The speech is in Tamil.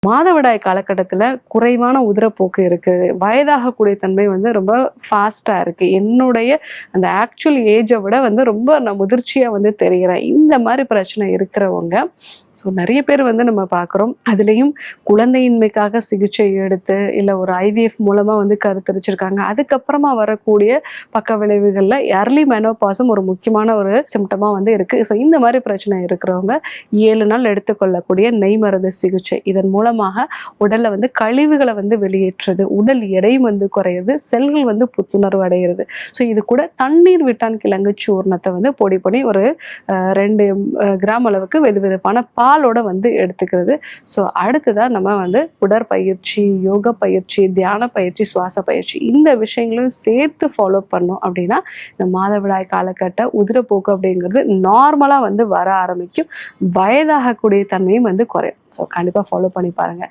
மாதவிடாய் காலகட்டத்துல குறைவான உதிரப்போக்கு இருக்கு. வயதாகக்கூடிய தன்மை வந்து ரொம்ப ஃபாஸ்ட்டா இருக்கு. என்னுடைய அந்த ஆக்சுவல் ஏஜ விட வந்து ரொம்ப நான் முதிர்ச்சியா வந்து தெரிகிறேன். இந்த மாரி பிரச்சனை இருக்கிறவங்க, நெறைய பேர் வந்து நம்ம பார்க்குறோம். அதுலயும் குழந்தையின்மைக்காக சிகிச்சை எடுத்து, இல்ல ஒரு ஐவிஎஃப் மூலமா வந்து கருத்தரிச்சிருக்காங்க. அதுக்கப்புறமா வரக்கூடிய பக்க விளைவுகள்ல எர்லி மெனோபாஸும் ஒரு முக்கியமான ஒரு சிம்ப்டமா வந்து இருக்கு. இந்த மாரி பிரச்சனை இருக்கிறவங்க 7 நாள் எடுத்துக்கொள்ளக்கூடிய நெய் மருந்து சிகிச்சை. இதன் மூலமாக உடல்ல வந்து கழிவுகள வந்து வெளியேற்றுறது, உடல் எடையும் வந்து குறையுது, செல்கள் வந்து புத்துணர்வு அடைகிறது. இது கூட தண்ணீர் விட்டான் கிழங்கு சூர்ணத்த வந்து பொடி பண்ணி ஒரு 2 கிராம் அளவுக்கு வெதுவெதுப்பான பாலோட வந்து எடுத்துக்கிறது. அடுத்ததா நம்ம வந்து உடற்பயிற்சி, யோகா பயிற்சி, தியான பயிற்சி, சுவாச பயிற்சி இந்த விஷயங்களும் சேர்த்து ஃபாலோ பண்ணோம் அப்படின்னா, இந்த மாதவிடாய் காலகட்ட உதிரப்போக்கு அப்படிங்கிறது நார்மலா வந்து வர ஆரம்பிக்கும். வயதாகக்கூடிய தன்மையும் வந்து குறையும். கண்டிப்பா ஃபாலோ பண்ணி பாருங்க.